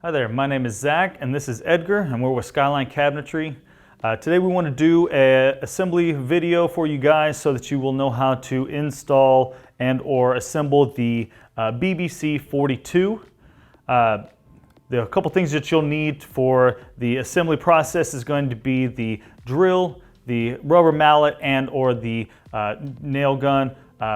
Hi there, my name is Zach and this is Edgar and we're with Skyline Cabinetry. Today we want to do an assembly video for you guys so that you will know how to install and or assemble the BBC 42. There are a couple things that you'll need for the assembly process is going to be the drill, the rubber mallet, and or the nail gun.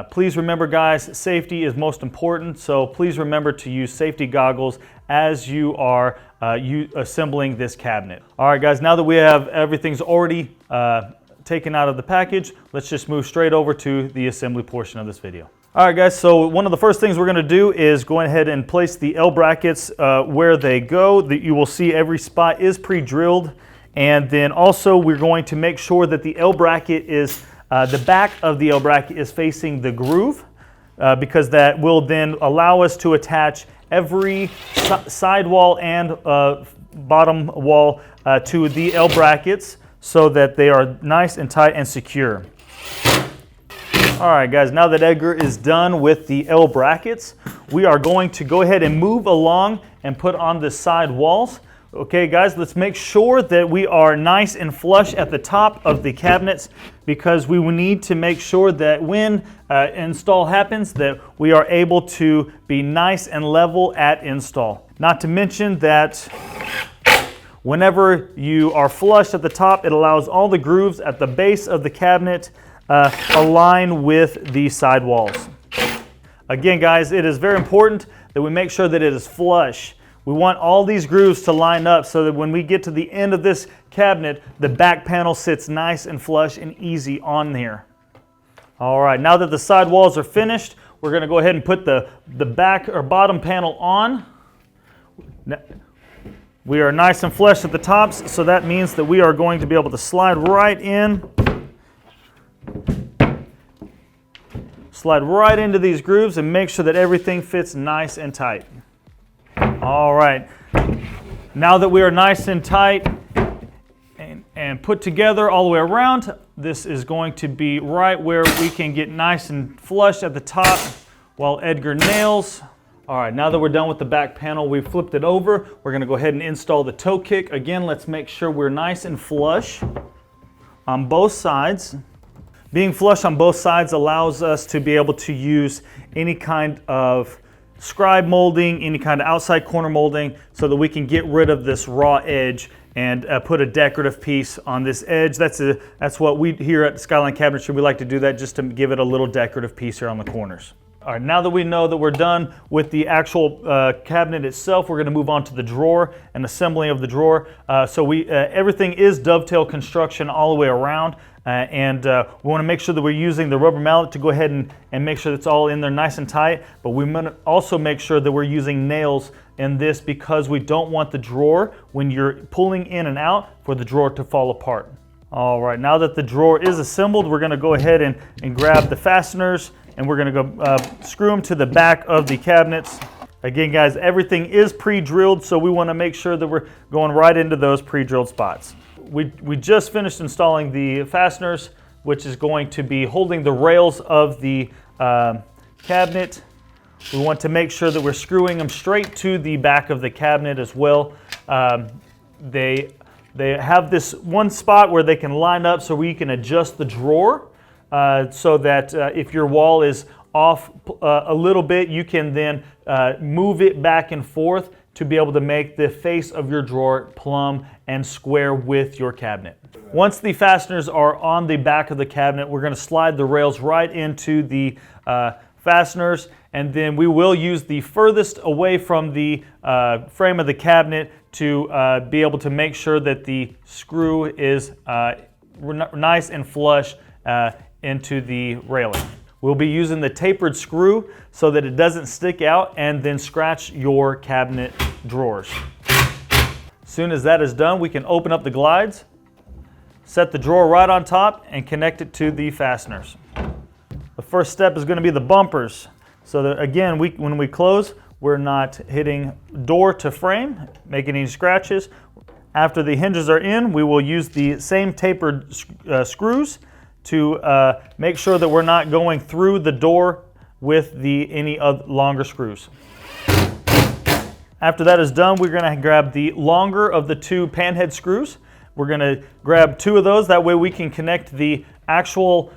Please remember guys, safety is most important, so please remember to use safety goggles as you are assembling this cabinet. All right guys, now that we have everything's already taken out of the package, let's just move straight over to the assembly portion of this video. All right guys, so one of the first things we're going to do is go ahead and place the L brackets where they go. You will see every spot is pre-drilled, and then also we're going to make sure that the L bracket is the back of the L bracket is facing the groove because that will then allow us to attach every side wall and bottom wall to the L brackets so that they are nice and tight and secure. All right guys, now that Edgar is done with the L brackets, we are going to go ahead and move along and put on the side walls. Okay guys, let's make sure that we are nice and flush at the top of the cabinets because we will need to make sure that when install happens that we are able to be nice and level at install. Not to mention that whenever you are flush at the top, it allows all the grooves at the base of the cabinet align with the side walls. Again guys, it is very important that we make sure that it is flush. We want all these grooves to line up so that when we get to the end of this cabinet, the back panel sits nice and flush and easy on there. All right, now that the side walls are finished, we're going to go ahead and put the back or bottom panel on. We are nice and flush at the tops, so that means that we are going to be able to slide right in. Slide right into these grooves and make sure that everything fits nice and tight. All right, now that we are nice and tight and put together all the way around, this is going to be right where we can get nice and flush at the top while Edgar nails. All right, now that we're done with the back panel, we've flipped it over. We're gonna go ahead and install the toe kick. Again, let's make sure we're nice and flush on both sides. Being flush on both sides allows us to be able to use any kind of scribe molding, any kind of outside corner molding, so that we can get rid of this raw edge and put a decorative piece on this edge. That's what we here at Skyline Cabinetry, we like to do that just to give it a little decorative piece here on the corners. All right, now that we know that we're done with the actual cabinet itself, we're going to move on to the drawer and assembling of the drawer. Everything is dovetail construction all the way around. We want to make sure that we're using the rubber mallet to go ahead and make sure that's all in there nice and tight, but we want to also make sure that we're using nails in this because we don't want the drawer, when you're pulling in and out, for the drawer to fall apart. All right, now that the drawer is assembled, we're going to go ahead and grab the fasteners and we're going to go screw them to the back of the cabinets. Again guys, everything is pre-drilled, so we want to make sure that we're going right into those pre-drilled spots. We just finished installing the fasteners, which is going to be holding the rails of the cabinet. We want to make sure that we're screwing them straight to the back of the cabinet as well. They have this one spot where they can line up so we can adjust the drawer so that if your wall is off a little bit, you can then move it back and forth to be able to make the face of your drawer plumb and square with your cabinet. Once the fasteners are on the back of the cabinet, we're going to slide the rails right into the fasteners, and then we will use the furthest away from the frame of the cabinet to be able to make sure that the screw is nice and flush into the railing. We'll be using the tapered screw so that it doesn't stick out and then scratch your cabinet drawers. As soon as that is done, we can open up the glides, set the drawer right on top, and connect it to the fasteners. The first step is going to be the bumpers. So that again, when we close, we're not hitting door to frame, making any scratches. After the hinges are in, we will use the same tapered screws to make sure that we're not going through the door with any longer screws. After that is done, we're going to grab the longer of the two panhead screws. We're going to grab 2 of those. That way we can connect the actual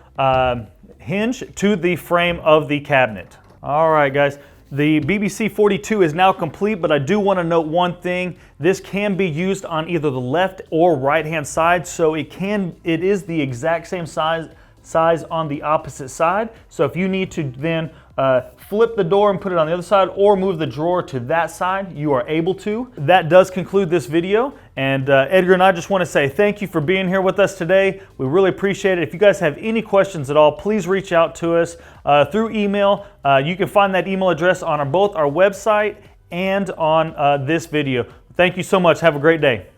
hinge to the frame of the cabinet. All right, guys. The BBC 42 is now complete, but I do want to note one thing. This can be used on either the left or right-hand side, so it is the exact same size on the opposite side. So if you need to then flip the door and put it on the other side or move the drawer to that side, you are able to. That does conclude this video, and Edgar and I just want to say thank you for being here with us today. We really appreciate it. If you guys have any questions at all, please reach out to us through email. You can find that email address on both our website and on this video. Thank you so much. Have a great day.